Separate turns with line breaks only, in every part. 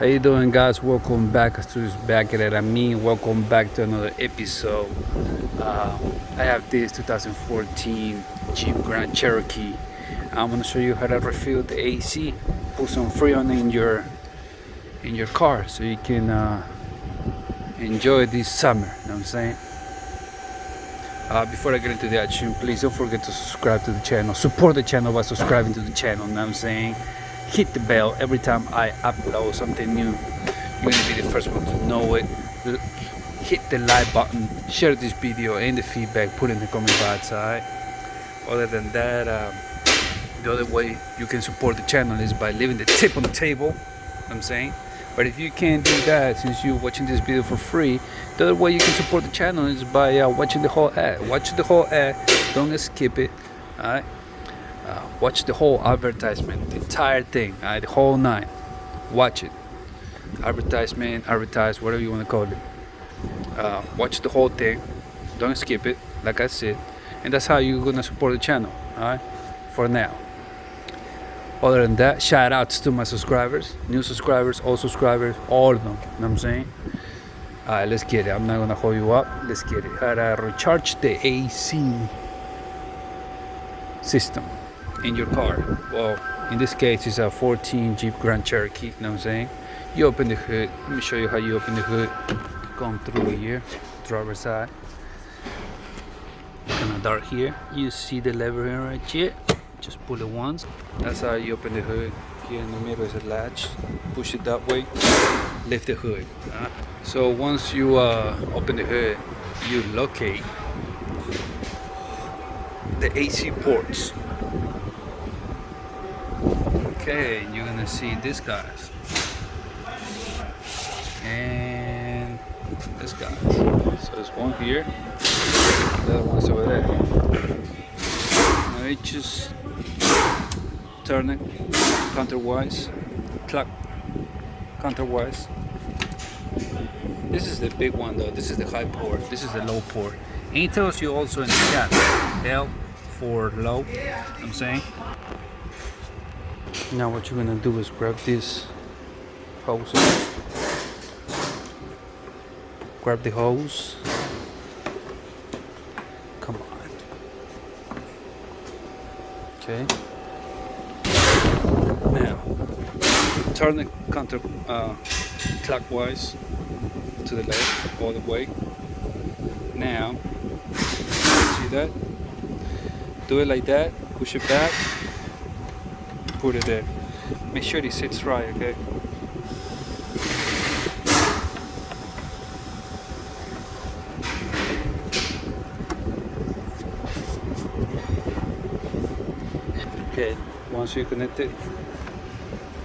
How you doing, guys? Welcome back to Back at Me. Welcome back to another episode. I have this 2014 Jeep Grand Cherokee. I'm gonna show you how to refill the AC. Put some Freon in your car so you can enjoy this summer. You know what I'm saying? Before I get into the action, please don't forget to subscribe to the channel. Support the channel by subscribing to the channel. You know what I'm saying? Hit the bell every time I upload something new. You're gonna be the first one to know it. Hit the like button, share this video and the feedback, put in the comment box. Alright. Other than that, the other way you can support the channel is by leaving the tip on the table. You know what I'm saying? But if you can't do that, since you're watching this video for free, the other way you can support the channel is by watching the whole ad. Watch the whole ad, don't skip it. Alright. Watch the whole advertisement, the entire thing, the whole night. Watch it. Advertisement, advertise, whatever you want to call it. Watch the whole thing. Don't skip it, like I said. And that's how you're going to support the channel, alright? For now. Other than that, shout outs to my subscribers, new subscribers, old subscribers, all of them. You know what I'm saying? Alright, let's get it. I'm not going to hold you up. Let's get it. How to recharge the AC system in your car. Well, in this case it's a 14 Jeep Grand Cherokee. You know what I'm saying? You open the hood. Let me show you how you open the hood. Going through here, driver's side. Kind of dark here. You see the lever here right here. Just pull it once. That's how you open the hood. Here in the middle is a latch. Push it that way. Lift the hood. So once you open the hood, you locate the AC ports. Okay, you're gonna see this guys and this guy. So there's one here, the other one's over there. Now you just turn it counterwise, counterwise. This is the big one though. This is the high port. This is the low port. And it tells you also in the chat L for low. You know what I'm saying? Now what you're gonna do is grab this hose. Grab the hose. Come on. Okay. Now turn the counter clockwise to the left all the way. Now see that? Do it like that. Push it back. Put it there. Make sure it sits right, okay? Okay, once you connect it,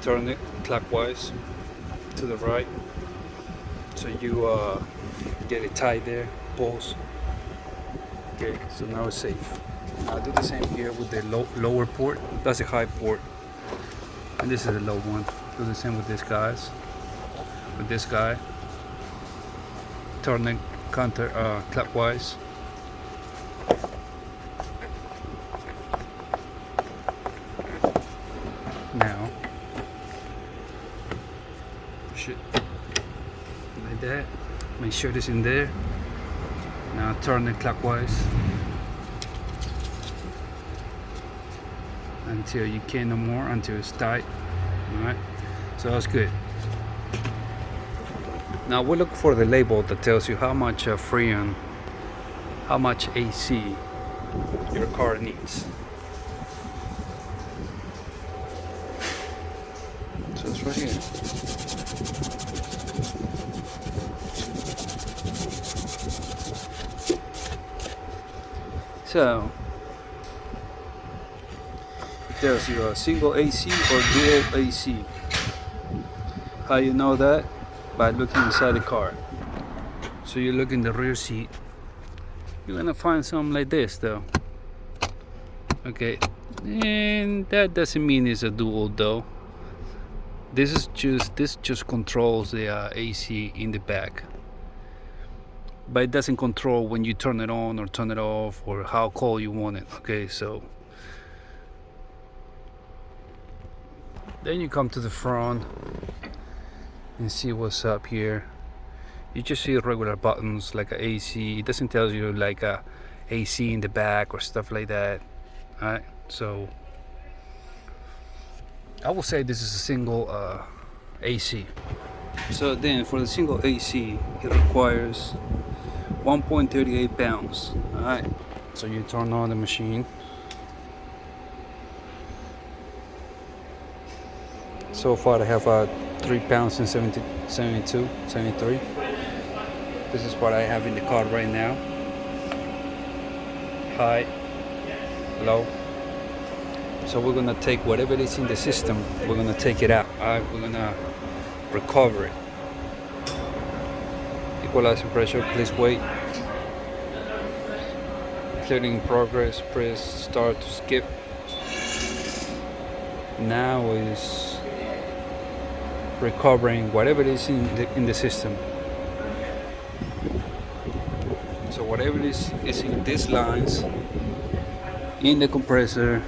turn it clockwise to the right. So you get it tied there, pulse. Okay, so now it's safe. I'll do the same here with the lower port. That's the high port. And this is the low one. Do the same with this guys. With this guy. Turn it counter clockwise. Now push it like that. Make sure it's in there. Now turn it clockwise until you can't no more, until it's tight. Alright, so that's good. Now we look for the label that tells you how much Freon, how much AC your car needs. So it's right here. So it tells you a single AC or dual AC. How you know that? By looking inside the car. So you look in the rear seat. You're gonna find something like this though. Okay, and that doesn't mean it's a dual though. This just controls the AC in the back. But it doesn't control when you turn it on or turn it off or how cold you want it. Okay, so then you come to the front and see what's up here. You just see regular buttons like a AC. It doesn't tell you like a AC in the back or stuff like that. Alright, so I will say this is a single AC. So then for the single AC, it requires 1.38 pounds. Alright, so you turn on the machine. So far I have 3 pounds and 73. This is what I have in the car right now. High, low. So we're gonna take whatever is in the system, we're gonna take it out. Alright, we're gonna recover it. Equalizing pressure, please wait. Clearing in progress, press start to skip. Now is recovering whatever is in the system. So whatever is in these lines, in the compressor,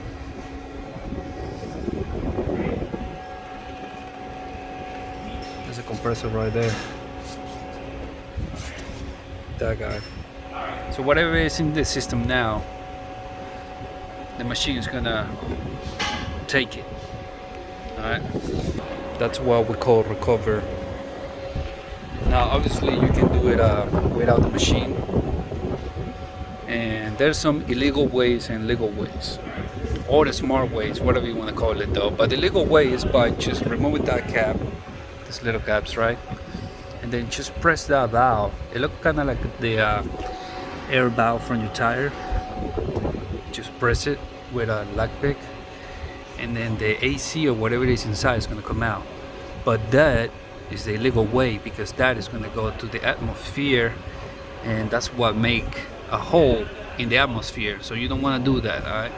there's a compressor right there, that guy. So whatever is in the system now, the machine is gonna take it. Alright, that's what we call recover. Now obviously you can do it without the machine, and there's some illegal ways and legal ways, or the smart ways, whatever you want to call it though. But the legal way is by just removing that cap, these little caps, right, and then just press that valve. It looks kind of like the air valve from your tire. Just press it with a lock pick, and then the AC or whatever it is inside is going to come out. But that is the illegal way, because that is going to go to the atmosphere, and that's what make a hole in the atmosphere. So you don't want to do that. All right,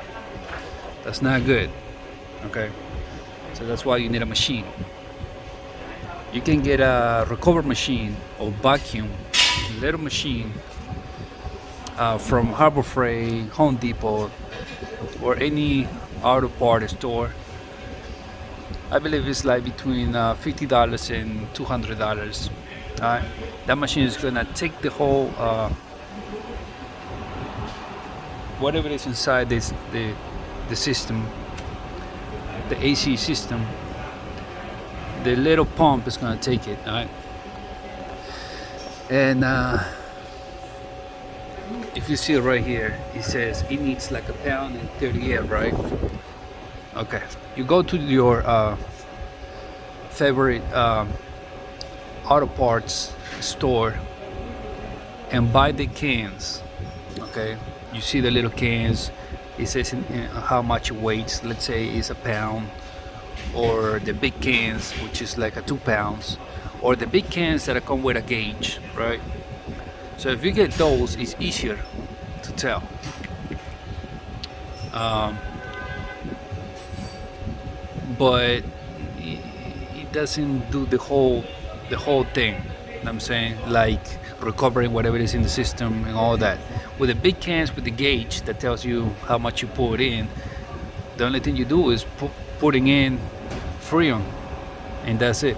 that's not good. Okay, so that's why you need a machine. You can get a recover machine or vacuum little machine from Harbor Freight, Home Depot, or any auto part store. I believe it's like between $50 and $200. Alright, that machine is gonna take the whole whatever is inside the system, the AC system. The little pump is gonna take it. Alright, and if you see right here, it says it needs like 1 pound and 38, right? Okay, you go to your favorite auto parts store and buy the cans. Okay, you see the little cans, it says in how much it weighs. Let's say it's 1 pound, or the big cans, which is like 2 pounds, or the big cans that come with a gauge, right? So if you get those, it's easier to tell. But it doesn't do the whole thing. You know what I'm saying? Like recovering whatever is in the system and all that. With the big cans with the gauge that tells you how much you put in, the only thing you do is putting in Freon, and that's it.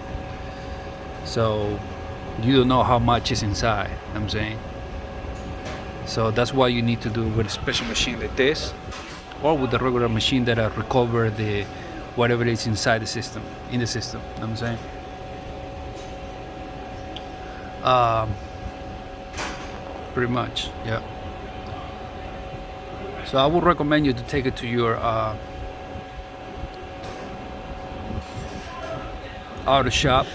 So you don't know how much is inside. You know what I'm saying? So that's why you need to do it with a special machine like this, or with the regular machine that recover the whatever is inside the system, in the system. You know what I'm saying? Pretty much, yeah. So I would recommend you to take it to your auto shop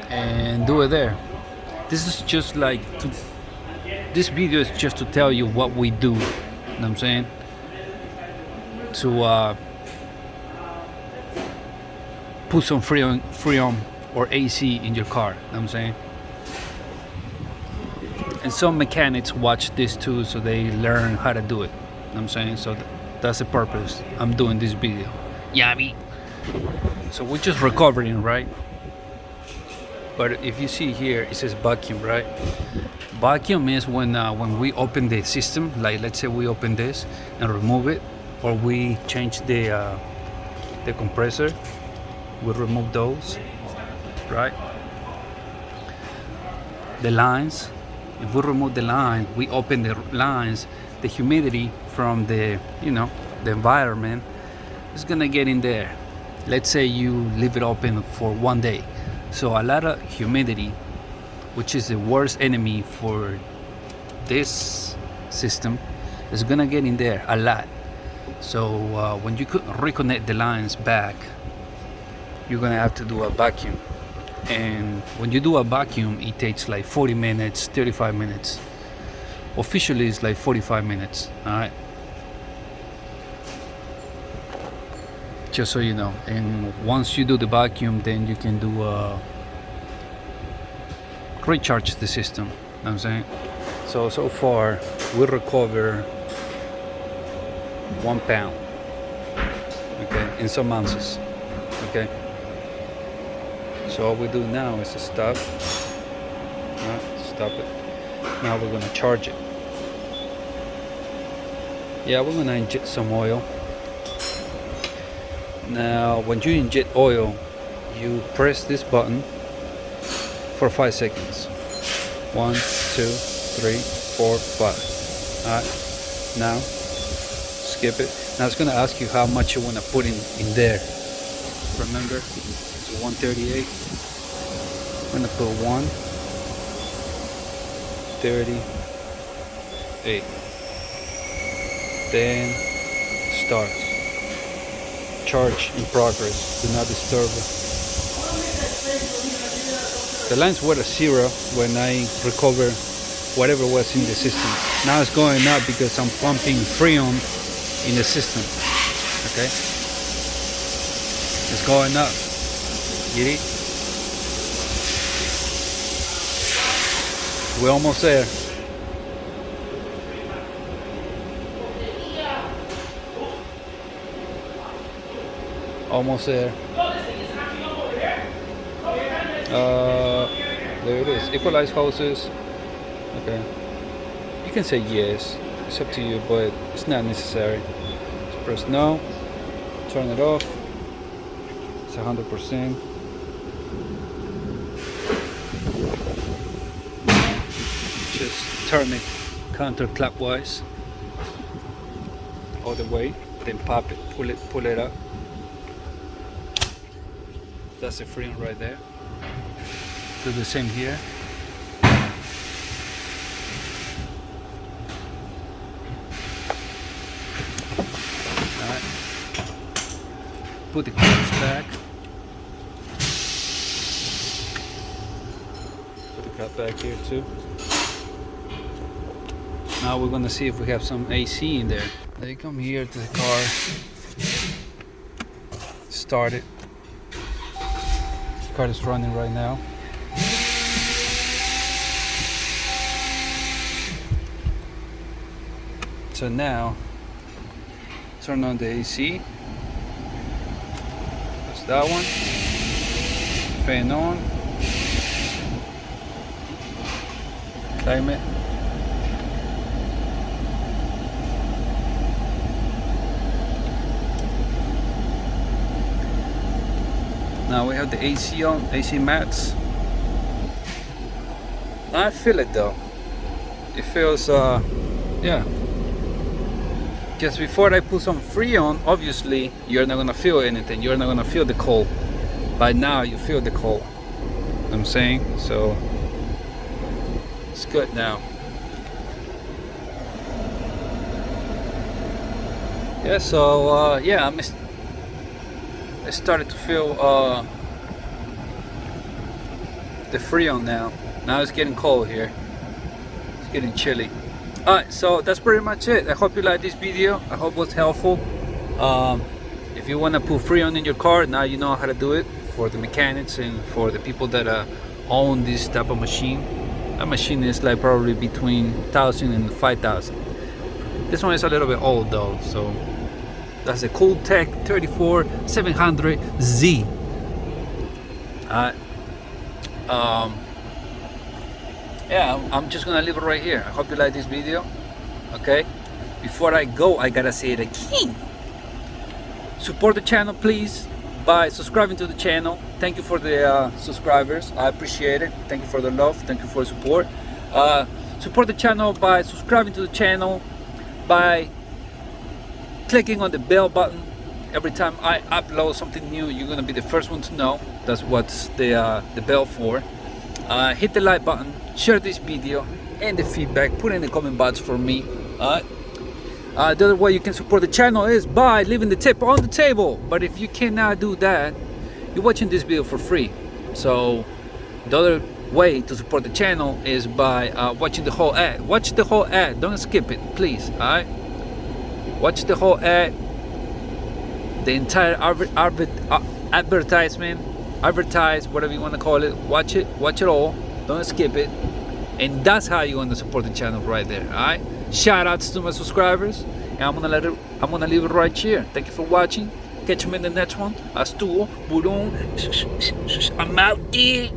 and do it there. This is just like this video is just to tell you what we do. You know what I'm saying? To put some Freon or AC in your car. You know what I'm saying? And some mechanics watch this too, so they learn how to do it. You know what I'm saying? So that's the purpose I'm doing this video. Yummy. So we're just recovering, right? But if you see here, it says vacuum, right? Vacuum is when we open the system, like let's say we open this and remove it, or we change the compressor, we remove those. right? The lines, if we remove the line, we open the lines, the humidity from the, you know, the environment is gonna get in there. Let's say you leave it open for 1 day. So a lot of humidity, which is the worst enemy for this system, is gonna get in there a lot. So when you reconnect the lines back, you're gonna have to do a vacuum. And when you do a vacuum, it takes like 40 minutes, 35 minutes. Officially, it's like 45 minutes. All right. Just so you know. And once you do the vacuum, then you can do recharge the system. You know what I'm saying? So far, we recover 1 pound. Okay, in some ounces. Okay. So all we do now is to stop. Stop it. Now we're gonna charge it. Yeah, we're gonna inject some oil. Now, when you inject oil, you press this button for 5 seconds. 1, 2, 3, 4, 5. All right. Now, skip it. Now it's gonna ask you how much you wanna put in there. Remember, it's 138. I'm gonna put 138. Then start. Charge in progress. Do not disturb it. The lines were at 0 when I recovered whatever was in the system. Now it's going up because I'm pumping Freon in the system. Okay? It's going up. Get it? We're almost there. Almost there. There it is. Equalize hoses. Okay. You can say yes. It's up to you, but it's not necessary. Just press no. Turn it off. It's 100%. Just turn it counterclockwise all the way. Then pop it. Pull it up. That's the freon right there. Do the same here. Alright. Put the caps back. Put the cap back here too. Now we're gonna see if we have some AC in there. They come here to the car. Start it. The car is running right now. So now, turn on the AC. That's that one. Fan on. Climate. Now we have the AC on, AC mats. I feel it though. It feels, yeah. Just before I put some Freon, obviously you're not gonna feel anything. You're not gonna feel the cold. By now you feel the cold. You know what I'm saying? So it's good now. Yeah. So yeah, I started to feel the Freon now. Now it's getting cold here. It's getting chilly. Alright, so that's pretty much it. I hope you like this video. I hope it was helpful. If you want to put Freon in your car, now you know how to do it. For the mechanics and for the people that own this type of machine. That machine is like probably between 1,000 and 5,000. This one is a little bit old though, so that's the Cooltech 34700Z. Yeah, I'm just gonna leave it right here. I hope you like this video. Okay, before I go, I gotta say it again. Support the channel, please. by subscribing to the channel. Thank you for the subscribers. I appreciate it. Thank you for the love. Thank you for the support. Support the channel by subscribing to the channel, by clicking on the bell button. Every time I upload something new, you're gonna be the first one to know. That's what's the bell for. Hit the like button, share this video, and the feedback. Put in the comment box for me. The other way you can support the channel is by leaving the tip on the table. But if you cannot do that, you're watching this video for free. So the other way to support the channel is by watching the whole ad. Watch the whole ad. Don't skip it, please. Alright? Watch the whole ad. The entire advertisement, advertise, whatever you want to call it. Watch it all. Don't skip it. And that's how you're going to support the channel right there. Alright? Shout outs to my subscribers. And I'm gonna leave it right here. Thank you for watching. Catch me in the next one. Estuvo, burón. I'm out. Yeah.